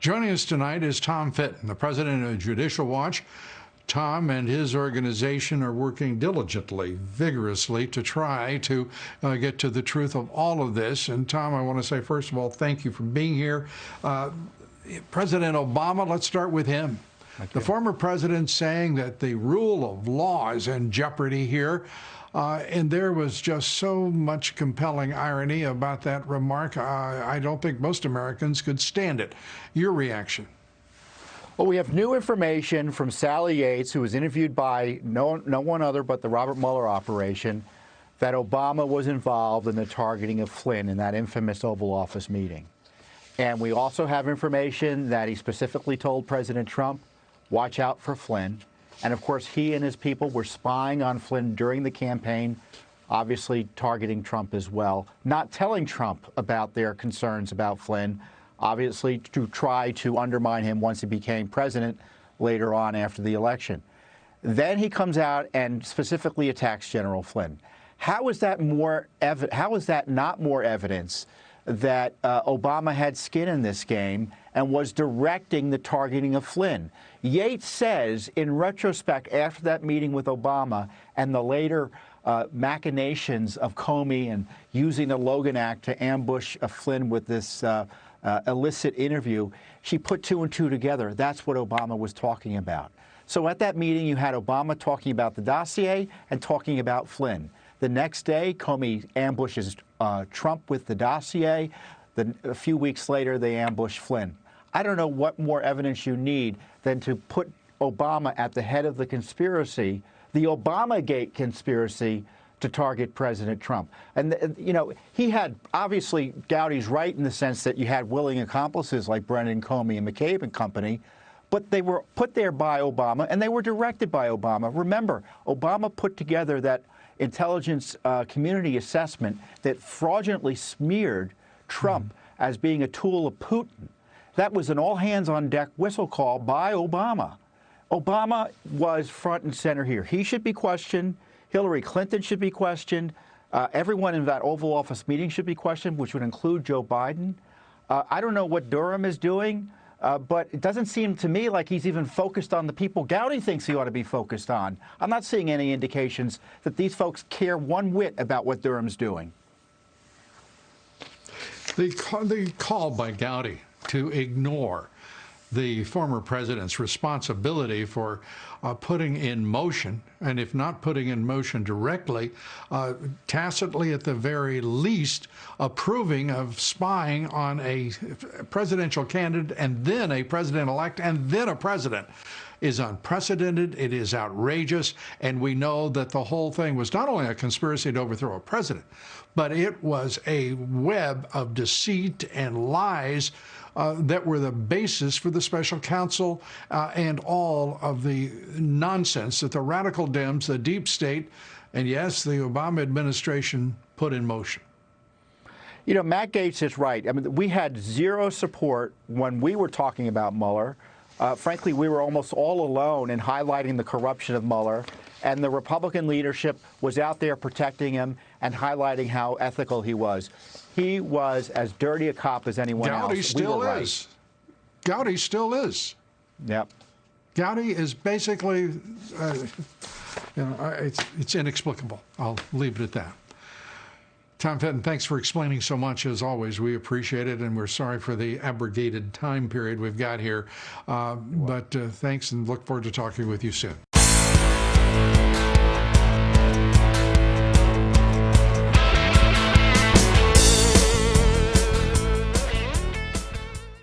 Joining us tonight is Tom Fitton, the president of Judicial Watch. Tom and his organization are working diligently, vigorously to try to get to the truth of all of this. And Tom, I want to say, first of all, thank you for being here. President Obama, let's start with him. The former president saying that the rule of law is in jeopardy here. And there was just so much compelling irony about that remark. I don't think most Americans could stand it. Your reaction? Well, we have new information from Sally Yates, who was interviewed by no one other but the Robert Mueller operation, that Obama was involved in the targeting of Flynn in that infamous Oval Office meeting. And we also have information that he specifically told President Trump, watch out for Flynn. And of course, he and his people were spying on Flynn during the campaign, obviously targeting Trump as well, not telling Trump about their concerns about Flynn, obviously to try to undermine him once he became president later on after the election. Then he comes out and specifically attacks General Flynn. How is that not more evidence that Obama had skin in this game and was directing the targeting of Flynn? Yates says, in retrospect, after that meeting with Obama and the later machinations of Comey and using the Logan Act to ambush Flynn with this illicit interview, she put two and two together. That's what Obama was talking about. So at that meeting, you had Obama talking about the dossier and talking about Flynn. The next day, Comey ambushes Trump with the dossier. A few weeks later, they ambush Flynn. I don't know what more evidence you need than to put Obama at the head of the conspiracy, the Obamagate conspiracy, to target President Trump. And, you know, he had, obviously, Gowdy's right in the sense that you had willing accomplices like Brennan, Comey, and McCabe and company, but they were put there by Obama, and they were directed by Obama. Remember, Obama put together that intelligence community assessment that fraudulently smeared Trump as being a tool of Putin. That was an all-hands-on-deck whistle call by Obama. Obama was front and center here. He should be questioned. Hillary Clinton should be questioned. Everyone in that Oval Office meeting should be questioned, which would include Joe Biden. I don't know what Durham is doing, but it doesn't seem to me like he's even focused on the people Gowdy thinks he ought to be focused on. I'm not seeing any indications that these folks care one whit about what Durham's doing. The call by Gowdy to ignore the former president's responsibility for putting in motion, and if not putting in motion directly, tacitly at the very least, approving of spying on a presidential candidate and then a president-elect and then a president, is unprecedented. It is outrageous. And we know that the whole thing was not only a conspiracy to overthrow a president, but it was a web of deceit and lies that were the basis for the special counsel and all of the nonsense that the radical Dems, the deep state, and yes, the Obama administration put in motion. You know, Matt Gaetz is right. I mean, we had zero support when we were talking about Mueller. Frankly, we were almost all alone in highlighting the corruption of Mueller, and the Republican leadership was out there protecting him and highlighting how ethical he was. He was as dirty a cop as anyone else. Gowdy still is. Gowdy still is. Yep. Gowdy is basically, it's inexplicable. I'll leave it at that. Tom Fitton, thanks for explaining so much, as always. We appreciate it, and we're sorry for the abrogated time period we've got here. But thanks, and look forward to talking with you soon.